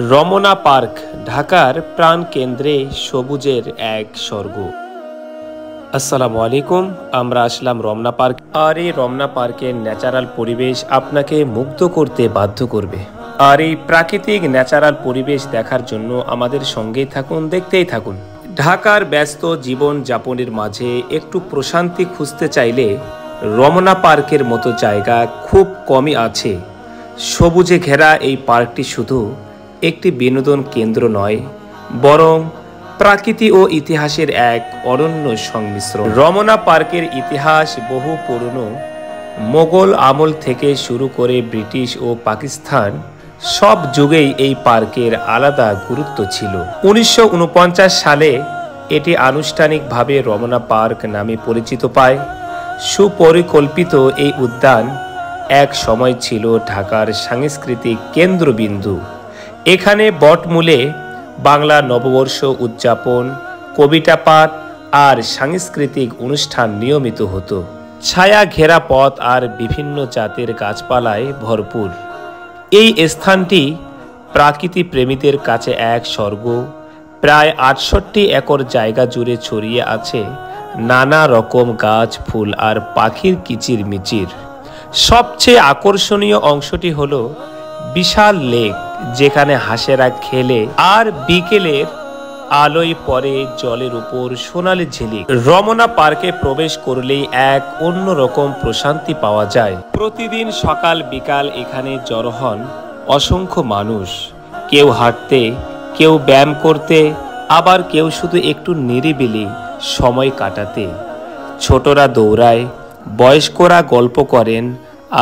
Ramna park ঢাকার প্রাণকেন্দ্রে সবুজের এক স্বর্গ। আসসালামু আলাইকুম, আমরা আসলাম রমনা পার্ক। আর এই রমনা পার্কের ন্যাচারাল পরিবেশ আপনাকে মুগ্ধ করতে বাধ্য করবে। আর এই প্রাকৃতিক ন্যাচারাল পরিবেশ দেখার জন্য আমাদের সঙ্গেই থাকুন, দেখতেই থাকুন। ঢাকার ব্যস্ত জীবন যাপনের মাঝে একটু প্রশান্তি খুঁজতে চাইলে রমনা পার্কের মতো জায়গা খুব কমই আছে। সবুজে ঘেরা এই পার্কটি শুধু একটি বিনোদন কেন্দ্র নয়, বরং প্রাকৃতি ও ইতিহাসের এক অনন্য সংমিশ্রণ। রমনা পার্কের ইতিহাস বহু পুরনো। মোগল আমল থেকে শুরু করে ব্রিটিশ ও পাকিস্তান সব যুগেই এই পার্কের আলাদা গুরুত্ব ছিল। 1949 সালে এটি আনুষ্ঠানিকভাবে রমনা পার্ক নামে পরিচিত পায়। সুপরিকল্পিত এই উদ্যান এক সময় ছিল ঢাকার সাংস্কৃতিক কেন্দ্রবিন্দু। এখানে বটমূলে বাংলা নববর্ষ উদযাপন, কবিতা পাঠ আর সাংস্কৃতিক অনুষ্ঠান নিয়মিত হতো। ছায়া ঘেরা পথ আর বিভিন্ন জাতের গাছপালায় ভরপুর এই স্থানটি প্রাকৃতিক প্রেমীদের কাছে এক স্বর্গ। প্রায় 68 একর জায়গা জুড়ে ছড়িয়ে আছে নানা রকম গাছ, ফুল আর পাখির কিচিরমিচির। সবচেয়ে আকর্ষণীয় অংশটি হলো বিশাল লেক, যেখানে হাঁসেরা খেলে আর বিকেলের আলোয় পড়ে জলের উপর সোনালি ঝিলিক। রমনা পার্কে প্রবেশ করলেই এক অন্যরকম প্রশান্তি পাওয়া যায়। প্রতিদিন সকাল বিকাল এখানে জড়ো হন অসংখ্য মানুষ, কেউ হাঁটতে, কেউ ব্যায়াম করতে, আবার কেউ শুধু একটু নিরিবিলি সময় কাটাতে। ছোটরা দৌড়ায়, বয়স্করা গল্প করেন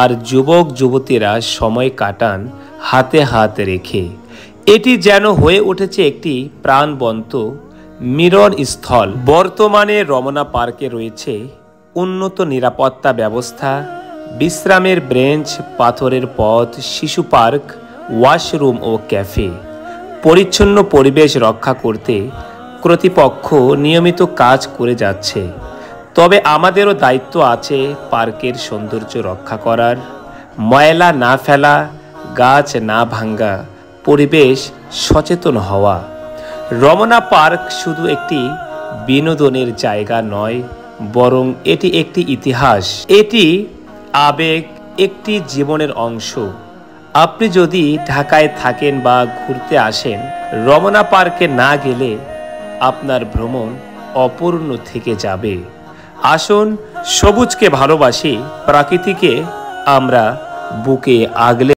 আর যুবক যুবতীরা সময় কাটান হাতে হাত রেখে। এটি যেন হয়ে উঠেছে একটি প্রাণবন্ত মিলন স্থল। বর্তমানে রমনা পার্কে রয়েছে উন্নত নিরাপত্তা ব্যবস্থা, বিশ্রামের বেঞ্চ, পাথরের পথ, শিশু পার্ক, ওয়াশরুম ও ক্যাফে। পরিচ্ছন্ন পরিবেশ রক্ষা করতে কর্তৃপক্ষ নিয়মিত কাজ করে যাচ্ছে। তবে আমাদেরও দায়িত্ব আছে পার্কের সৌন্দর্য রক্ষা করার, ময়লা না ফেলা, গাছ না ভাঙ্গা, পরিবেশ সচেতন হওয়া। রমনা পার্ক শুধু একটি বিনোদনের জায়গা নয়, বরং এটি একটি ইতিহাস, এটি আবেগ, একটি জীবনের অংশ। আপনি যদি ঢাকায় থাকেন বা ঘুরতে আসেন, রমনা পার্কে না গেলে আপনার ভ্রমণ অপূর্ণ থেকে যাবে। আসুন সবুজকে ভালোবাসি, প্রাকৃতিকে আমরা বুকে আগলে